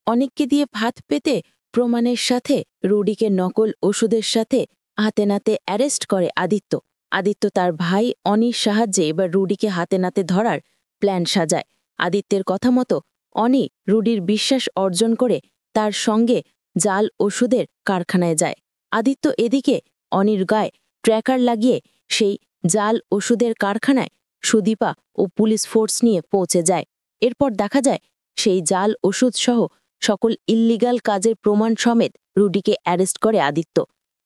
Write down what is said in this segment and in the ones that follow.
অনেককে দিয়ে ভাত পেতে প্রমাণের সাথে রুডিকে নকল ওষুধের সাথে হাতে নাতে অ্যারেস্ট করে আদিত্য। আদিত্য তার ভাই অনির সাহায্যে এবার রুডিকে হাতে নাতে ধরার প্ল্যান সাজায়। আদিত্যের কথা মতো অনি রুডির বিশ্বাস অর্জন করে তার সঙ্গে জাল ওষুধের কারখানায় যায়। আদিত্য এদিকে অনির গায়ে ট্র্যাকার লাগিয়ে সেই জাল ওষুধের কারখানায় সুদীপা ও পুলিশ ফোর্স নিয়ে পৌঁছে যায়। এরপর দেখা যায় সেই জাল ওষুধ সহ সকল ইল্লিগাল কাজের প্রমাণ সমেত রুডিকে অ্যারেস্ট করে আদিত্য।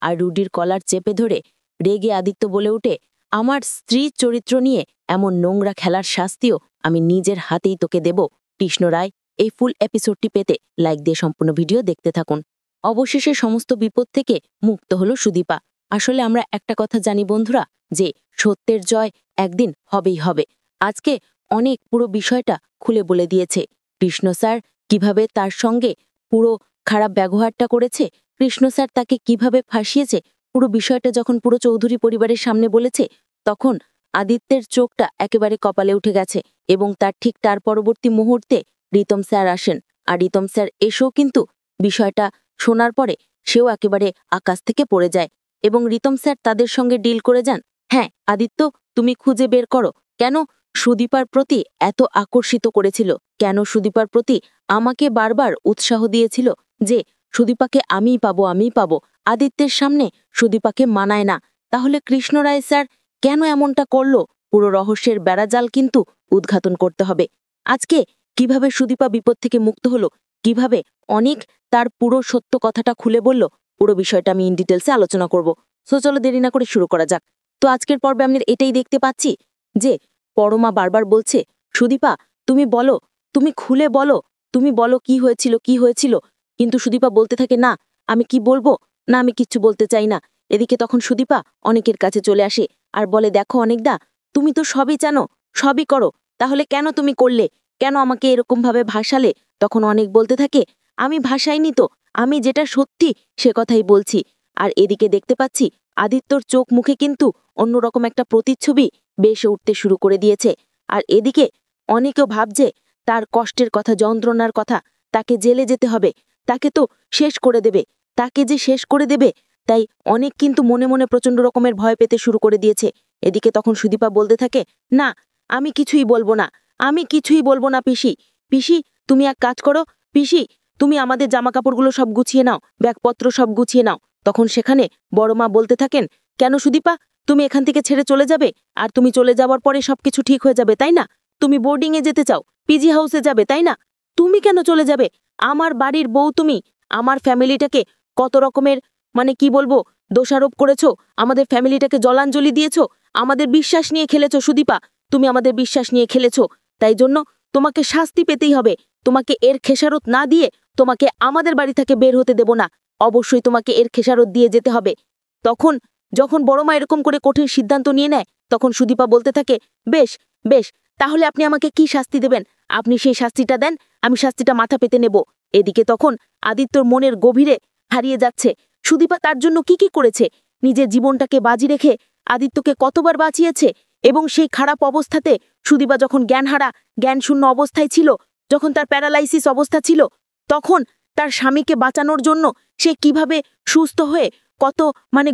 আর রুডির কলার চেপে ধরে রেগে আদিত্য বলে ওঠে, আমার স্ত্রীর চরিত্র নিয়ে এমন নোংরা খেলার শাস্তিও আমি নিজের হাতেই তোকে দেব কৃষ্ণ রায়। এই ফুল এপিসোডটি পেতে লাইক দিয়ে সম্পূর্ণ ভিডিও দেখতে থাকুন। অবশেষে সমস্ত বিপদ থেকে মুক্ত হলো সুদীপা। আসলে আমরা একটা কথা জানি বন্ধুরা, যে সত্যের জয় একদিন হবেই হবে। আজকে অনেক পুরো বিষয়টা খুলে বলে দিয়েছে কৃষ্ণ স্যার, কিভাবে তার সঙ্গে পুরো খারাপ ব্যবহারটা করেছে, কৃষ্ণ স্যার তাকে কিভাবে ফাঁসিয়েছে। পুরো বিষয়টা যখন পুরো চৌধুরী পরিবারের সামনে বলেছে, তখন আদিত্যের চোখটা একেবারে কপালে উঠে গেছে। এবং তার পরবর্তী মুহূর্তে রিতম স্যার আসেন। আর রিতম স্যার এসেও কিন্তু বিষয়টা শোনার পরে সেও একেবারে আকাশ থেকে পড়ে যায়। এবং রিতম স্যার তাদের সঙ্গে ডিল করে যান। হ্যাঁ আদিত্য, তুমি খুঁজে বের করো কেন সুদীপার প্রতি এত আকর্ষিত করেছিল, কেন সুদীপার প্রতি আমাকে বারবার উৎসাহ দিয়েছিল যে সুদীপাকে আমিই পাবো। আদিত্যের সামনে সুদীপাকে মানায় না, তাহলে কৃষ্ণ রায় স্যার কেন এমনটা করল? পুরো রহস্যের বেড়াজাল কিন্তু উদ্ঘাটন করতে হবে। আজকে কিভাবে সুদীপা বিপদ থেকে মুক্ত হলো, কিভাবে অনেক তার পুরো সত্য কথাটা খুলে বলল, পুরো বিষয়টা আমি ইন ডিটেলসে আলোচনা করব। সো চলো দেরি না করে শুরু করা যাক। তো আজকের পর্বে আমরা এটাই দেখতে পাচ্ছি যে পরমা বারবার বলছে, সুদীপা তুমি বলো, তুমি খুলে বলো, তুমি বলো কি হয়েছিল। কিন্তু সুদীপা বলতে থাকে, না আমি কি বলবো, না আমি কিচ্ছু বলতে চাই না। এদিকে তখন সুদীপা অনেকের কাছে চলে আসে আর বলে, দেখো অনেকদা, তুমি তো সবই জানো, সবই করো, তাহলে কেন তুমি করলে, কেন আমাকে এরকম ভাবে ভাসালে? তখন অনেক বলতে থাকে, আমি ভাসাইনি তো, আমি যেটা সত্যি সে কথাই বলছি। আর এদিকে দেখতে পাচ্ছি আদিত্যর চোখ মুখে কিন্তু অন্যরকম একটা প্রতিচ্ছবি বেশে উঠতে শুরু করে দিয়েছে। আর এদিকে অনেকেও ভাবছে তার কষ্টের কথা, যন্ত্রণার কথা, তাকে জেলে যেতে হবে, তাকে তো শেষ করে দেবে, তাকে যে শেষ করে দেবে, তাই অনেক কিন্তু মনে মনে প্রচণ্ড রকমের ভয় পেতে শুরু করে দিয়েছে। এদিকে তখন সুদীপা বলতে থাকে, না আমি কিছুই বলবো না পিসি, পিসি তুমি এক কাজ করো, পিসি তুমি আমাদের জামাকাপড়গুলো সব গুছিয়ে নাও, ব্যাগপত্র সব গুছিয়ে নাও। তখন সেখানে বড় মা বলতে থাকেন, কেন সুদীপা তুমি এখান থেকে ছেড়ে চলে যাবে? আর তুমি চলে যাওয়ার পরে সবকিছু ঠিক হয়ে যাবে তাই না? তুমি বোর্ডিংয়ে যেতে চাও, পিজি হাউসে যাবে তাই না? তুমি কেন চলে যাবে? আমার বাড়ির বউ তুমি, আমার ফ্যামিলিটাকে কত রকমের মানে কি বলবো দোষারোপ করেছো, আমাদের ফ্যামিলিটাকে জলাঞ্জলি দিয়েছো, আমাদের বিশ্বাস নিয়ে খেলেছো সুদীপা, তুমি আমাদের বিশ্বাস নিয়ে খেলেছো। তাই জন্য তোমাকে শাস্তি পেতেই হবে। তোমাকে এর খেসারত না দিয়ে তোমাকে আমাদের বাড়ি থেকে বের হতে দেব না, অবশ্যই তোমাকে এর খেসারত দিয়ে যেতে হবে। তখন যখন বড় মা এরকম করে কঠিন সিদ্ধান্ত নিয়ে নেয়, তখন সুদীপা বলতে থাকে, বেশ বেশ, তাহলে আপনি আমাকে কি শাস্তি দেবেন, আপনি সেই শাস্তিটা দেন, আমি শাস্তিটা মাথা পেতে নেব। এদিকে তখন আদিত্যর মনের গভীরে হারিয়ে যাচ্ছে সুদীপা তার জন্য কি কি করেছে, নিজের জীবনটাকে বাজি রেখে আদিত্যকে কতবার বাঁচিয়েছে। এবং সেই খারাপ অবস্থাতে সুদীপা যখন জ্ঞানহারা, জ্ঞানশূন্য অবস্থায় ছিল, যখন তার প্যারালাইসিস অবস্থা ছিল, তখন তার স্বামীকে বাঁচানোর জন্য সে কিভাবে সুস্থ হয়ে কত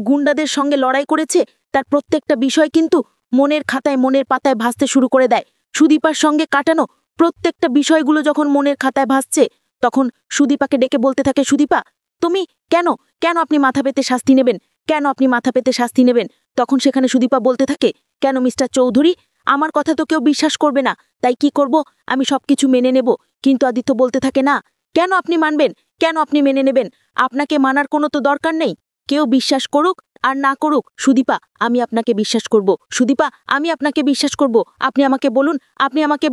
গুন্ডাদের সঙ্গে লড়াই করেছে, তার প্রত্যেকটা বিষয় কিন্তু মনের খাতায়, মনের পাতায় ভাসতে শুরু করে দেয়। সুদীপার সঙ্গে কাটানো প্রত্যেকটা বিষয়গুলো যখন মনের খাতায় ভাসছে, তখন সুদীপাকে ডেকে বলতে থাকে, সুদীপা তুমি কেন কেন আপনি মাথা পেতে শাস্তি নেবেন, কেন আপনি মাথা পেতে শাস্তি নেবেন? তখন সেখানে সুদীপা বলতে থাকে, কেন মিস্টার চৌধুরী, আমার কথা তো কেউ বিশ্বাস করবে না, তাই কি করব, আমি সবকিছু মেনে নেব। কিন্তু আদিত্য বলতে থাকে, না কেন আপনি মানবেন, কেন আপনি মেনে নেবেন, আপনাকে মানার কোনো তো দরকার নেই। কেউ বিশ্বাস করুক আর না করুক, সুদীপা আমি আপনাকে বিশ্বাস করব, সুদীপা আমি আপনাকে বিশ্বাস করব। আপনি আমাকে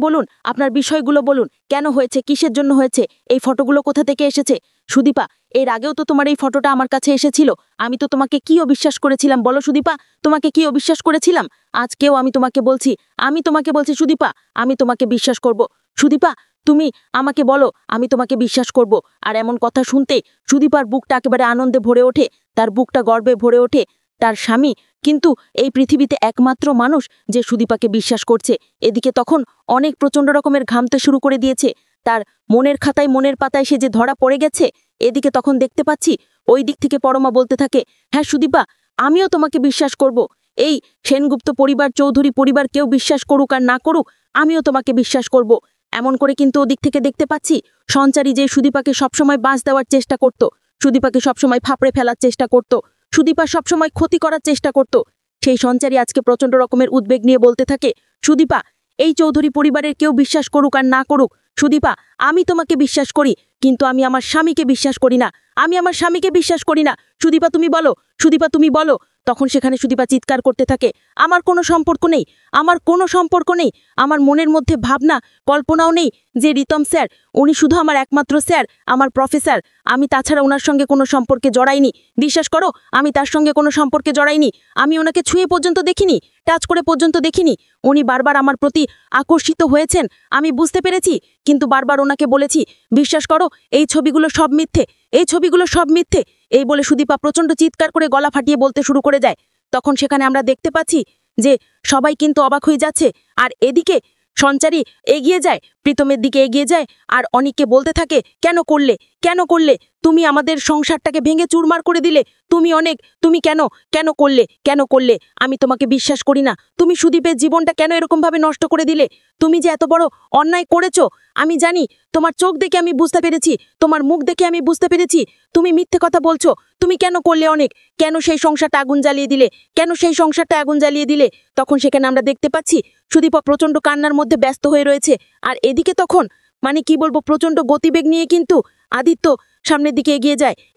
বলুন, আপনার বিষয়গুলো বলুন, কেন হয়েছে, কিসের জন্য হয়েছে, এই ফটোগুলো কোথা থেকে এসেছে? সুদীপা এর আগেও তো তোমার এই ফটোটা আমার কাছে এসেছিল, আমি তো তোমাকে কি অবিশ্বাস করেছিলাম বলো সুদীপা, তোমাকে কি অবিশ্বাস করেছিলাম? আজকেও আমি তোমাকে বলছি সুদীপা, আমি তোমাকে বিশ্বাস করব। সুদীপা তুমি আমাকে বলো, আমি তোমাকে বিশ্বাস করব। আর এমন কথা শুনতে সুদীপার বুকটা একেবারে আনন্দে ভরে ওঠে, তার বুকটা গর্বে ভরে ওঠে। তার স্বামী কিন্তু এই পৃথিবীতে একমাত্র মানুষ যে সুদীপাকে বিশ্বাস করছে। এদিকে তখন অনেক প্রচণ্ড রকমের ঘামতে শুরু করে দিয়েছে, তার মনের খাতায় মনের পাতায় সে যে ধরা পড়ে গেছে। এদিকে তখন দেখতে পাচ্ছি ওই দিক থেকে পরমা বলতে থাকে, হ্যাঁ সুদীপা, আমিও তোমাকে বিশ্বাস করব। এই সেনগুপ্ত পরিবার, চৌধুরী পরিবার কেউ বিশ্বাস করুক আর না করুক, আমিও তোমাকে বিশ্বাস করব। এমন করে কিন্তু ওদিক থেকে দেখতে পাচ্ছি সঞ্চারী যে সুদীপাকে সবসময় বাঁচ দেওয়ার চেষ্টা করত, সুদীপাকে সবসময় ফাপড়ে ফেলার চেষ্টা করত, সুদীপা সবসময় ক্ষতি করার চেষ্টা করত, সেই সঞ্চারী আজকে প্রচণ্ড রকমের উদ্বেগ নিয়ে বলতে থাকে, সুদীপা, এই চৌধুরী পরিবারের কেউ বিশ্বাস করুক আর না করুক, সুদীপা, আমি তোমাকে বিশ্বাস করি, কিন্তু আমি আমার স্বামীকে বিশ্বাস করি না, আমি আমার স্বামীকে বিশ্বাস করি না। সুদীপা তুমি বলো, সুদীপা তুমি বলো। তখন সেখানে সুদীপা চিৎকার করতে থাকে, আমার কোনো সম্পর্ক নেই, আমার কোনো সম্পর্ক নেই, আমার মনের মধ্যে ভাবনা কল্পনাও নেই যে রিতম স্যার, উনি শুধু আমার একমাত্র স্যার, আমার প্রফেসর, আমি তাছাড়া ওনার সঙ্গে কোনো সম্পর্কে জড়াইনি। বিশ্বাস করো, আমি তার সঙ্গে কোনো সম্পর্কে জড়াইনি, আমি ওনাকে ছুঁয়ে পর্যন্ত দেখিনি, টাচ করে পর্যন্ত দেখিনি। উনি বারবার আমার প্রতি আকর্ষিত হয়েছেন, আমি বুঝতে পেরেছি, কিন্তু বারবার ওনাকে বলেছি, বিশ্বাস করো এই ছবিগুলো সব মিথ্যে, এই ছবিগুলো সব মিথ্যে। এই বলে সুদীপা প্রচণ্ড চিৎকার করে গলা ফাটিয়ে বলতে শুরু করে যায়। তখন সেখানে আমরা দেখতে পাচ্ছি যে সবাই কিন্তু অবাক হয়ে যাচ্ছে, আর এদিকে সঞ্চারী এগিয়ে যায়, প্রীতমের দিকে এগিয়ে যায়, আর অনিককে বলতে থাকে, কেন করলে, কেন করলে, তুমি আমাদের সংসারটাকে ভেঙে চুরমার করে দিলে, তুমি অনেক, তুমি কেন, কেন করলে, কেন করলে, আমি তোমাকে বিশ্বাস করি না, তুমি সুদীপের জীবনটা কেন এরকমভাবে নষ্ট করে দিলে, তুমি যে এত বড় অন্যায় করেছো, আমি জানি, তোমার চোখ দেখে আমি বুঝতে পেরেছি, তোমার মুখ দেখে আমি বুঝতে পেরেছি, তুমি মিথ্যে কথা বলছো, তুমি কেন করলে অনেক, কেন সেই সংসারটা আগুন জ্বালিয়ে দিলে, কেন সেই সংসারটা আগুন জ্বালিয়ে দিলে। তখন সেখানে আমরা দেখতে পাচ্ছি সুদীপা প্রচণ্ড কান্নার মধ্যে ব্যস্ত হয়ে রয়েছে, আর এদিকে তখন মানে কি বলবো, প্রচণ্ড গতিবেগ নিয়ে কিন্তু আদিত্য সামনের দিকে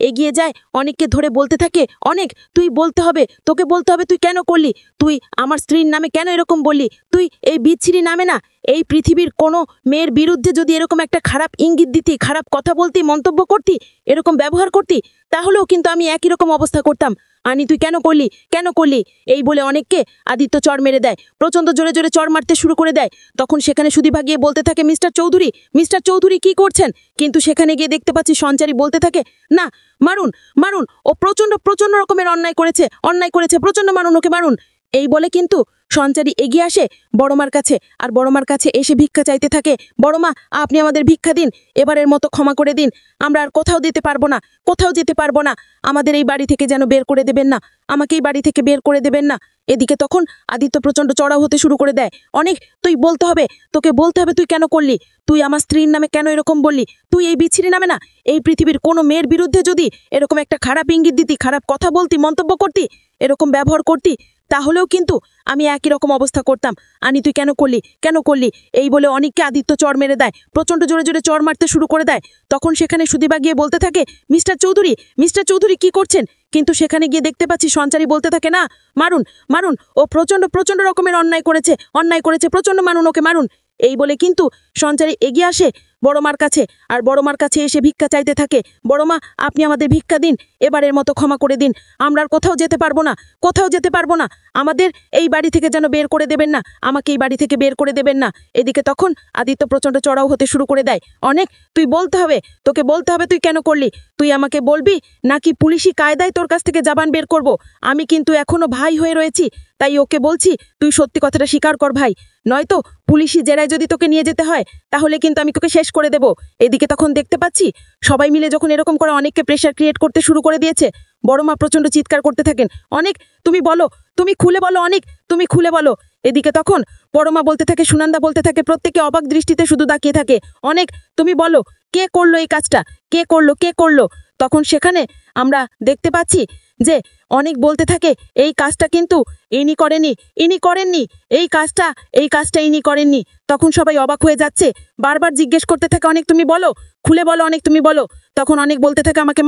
এগিয়ে যায়, অনেককে ধরে বলতে থাকে, অনেক, তুই বলতে হবে, তোকে বলতে হবে, তুই কেন করলি, তুই আমার স্ত্রীর নামে কেন এরকম বললি, তুই এই বিচ্ছিরি নামে না, এই পৃথিবীর কোনো মেয়ের বিরুদ্ধে যদি এরকম একটা খারাপ ইঙ্গিত দিতি, খারাপ কথা বলতি, মন্তব্য করতি, এরকম ব্যবহার করতি, তাহলেও কিন্তু আমি একই রকম অবস্থা করতাম। আনি তুই কেন করলি, কেন করলি, এই বলে অনেককে আদিত্য চড় মেরে দেয়, প্রচণ্ড জোরে জোরে চড় মারতে শুরু করে দেয়। তখন সেখানে সুদীপা গিয়ে বলতে থাকে, মিস্টার চৌধুরী কি করছেন, কিন্তু সেখানে গিয়ে দেখতে পাচ্ছি সঞ্চারী বলতে থাকে, না, মারুন, মারুন, ও প্রচণ্ড প্রচণ্ড রকমের অন্যায় করেছে, প্রচণ্ড মারুন, ওকে মারুন। এই বলে কিন্তু সঞ্চারী এগিয়ে আসে বড়মার কাছে, আর বড়মার কাছে এসে ভিক্ষা চাইতে থাকে, বড়মা, আপনি আমাদের ভিক্ষা দিন, এবারের মতো ক্ষমা করে দিন, আমরা আর কোথাও যেতে পারবো না, কোথাও যেতে পারবো না, আমাদের এই বাড়ি থেকে যেন বের করে দেবেন না, আমাকে এই বাড়ি থেকে বের করে দেবেন না। এদিকে তখন আদিত্য প্রচণ্ড চড়াও হতে শুরু করে দেয়, অনেক, তুই বলতে হবে, তোকে বলতে হবে, তুই কেন করলি, তুই আমার স্ত্রীর নামে কেন এরকম বললি, তুই এই বিচ্ছিরি নামে না, এই পৃথিবীর কোনো মেয়ের বিরুদ্ধে যদি এরকম একটা খারাপ ইঙ্গিত দিতি, খারাপ কথা বলতি, মন্তব্য করতি, এরকম ব্যবহার করতি, তাহলেও কিন্তু আমি একই রকম অবস্থা করতাম। আনি তুই কেন করলি, কেন করলি, এই বলে অনেককে আদিত্য চড় মেরে দেয়, প্রচণ্ড জোরে জোরে চড় মারতে শুরু করে দেয়। তখন সেখানে সুদীপা গিয়ে বলতে থাকে, মিস্টার চৌধুরী কি করছেন, কিন্তু সেখানে গিয়ে দেখতে পাচ্ছি সঞ্চারী বলতে থাকে, না, মারুন, মারুন, ও প্রচণ্ড প্রচণ্ড রকমের অন্যায় করেছে, প্রচণ্ড মারুন, ওকে মারুন। এই বলে কিন্তু সঞ্চারী এগিয়ে আসে বড়মার কাছে, আর বড়মার কাছে এসে ভিক্ষা চাইতে থাকে, বড়মা, আপনি আমাদের ভিক্ষা দিন, এবারের মতো ক্ষমা করে দিন, আমরা আর কোথাও যেতে পারবো না, কোথাও যেতে পারবো না, আমাদের এই বাড়ি থেকে যেন বের করে দেবেন না, আমাকে এই বাড়ি থেকে বের করে দেবেন না। এদিকে তখন আদিত্য প্রচণ্ড চড়াও হতে শুরু করে দেয়, অনেক, তুই বলতে হবে, তোকে বলতে হবে, তুই কেন করলি, তুই আমাকে বলবি নাকি পুলিশি কায়দায় তোর কাছ থেকে জবান বের করব, আমি কিন্তু এখনো ভাই হয়ে রয়েছি, তাই ওকে বলছি, তুই সত্যি কথাটা স্বীকার কর ভাই, নয়তো পুলিশি জেরায় যদি তোকে নিয়ে যেতে হয় তাহলে কিন্তু আমি তোকে শেষ করে দেব। এদিকে তখন দেখতে পাচ্ছি সবাই মিলে যখন এরকম করে অনেককে প্রেশার ক্রিয়েট করতে শুরু করে দিয়েছে, বড়মা প্রচণ্ড চিৎকার করতে থাকেন, অনেক, তুমি বলো, তুমি খুলে বলো, অনেক, তুমি খুলে বলো। এদিকে তখন বড়মা বলতে থাকে, সুনন্দা বলতে থাকে, প্রত্যেকে অবাক দৃষ্টিতে শুধু তাকিয়ে থাকে, অনেক, তুমি বলো, কে করলো এই কাজটা, কে করলো। তখন সেখানে আমরা দেখতে পাচ্ছি যে অনেক বলতে থাকে, এই কাজটা কিন্তু ইনি করেননি, এই কাজটা ইনি করেননি। তখন সবাই অবাক হয়ে যাচ্ছে, বারবার জিজ্ঞেস করতে থাকে, অনেক, তুমি বলো, খুলে বলো, অনেক, তুমি বলো। তখন অনেক বলতে থাকে, আমাকে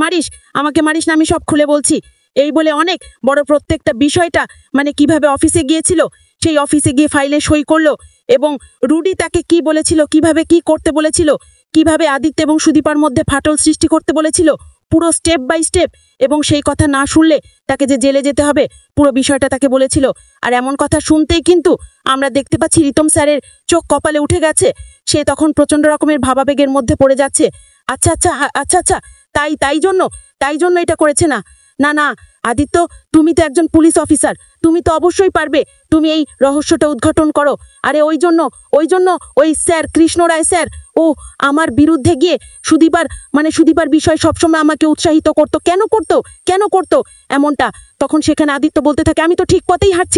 মারিস না, আমি সব খুলে বলছি। এই বলে অনেক বড় প্রত্যেকটা বিষয়টা, মানে কিভাবে অফিসে গিয়েছিল, সেই অফিসে গিয়ে ফাইলে সই করলো, এবং রুডি তাকে কি বলেছিল, কিভাবে কি করতে বলেছিল, কিভাবে আদিত্য এবং সুদীপার মধ্যে ফাটল সৃষ্টি করতে বলেছিল, পুরো স্টেপ বাই স্টেপ, এবং সেই কথা না শুনলে তাকে যে জেলে যেতে হবে, পুরো বিষয়টা তাকে বলেছিল। আর এমন কথা শুনতেই কিন্তু আমরা দেখতে পাচ্ছি রিতম স্যারের চোখ কপালে উঠে গেছে, সে তখন প্রচণ্ড রকমের ভাবাবেগের মধ্যে পড়ে যাচ্ছে। আচ্ছা, তাই জন্য এটা করেছে, না আদিত্য, তুমি তো একজন পুলিশ অফিসার, তুমি তো অবশ্যই পারবে, তুমি এই রহস্যটা উদ্ঘাটন করো। আরে ওই জন্য ওই স্যার, কৃষ্ণ রায় স্যার, ও আমার বিরুদ্ধে গিয়ে সুদীপার বিষয় সবসময় আমাকে উৎসাহিত করতো, কেন করতো এমনটা। তখন সেখানে আদিত্য বলতে থাকে, আমি তো ঠিক পথেই হাঁটছি।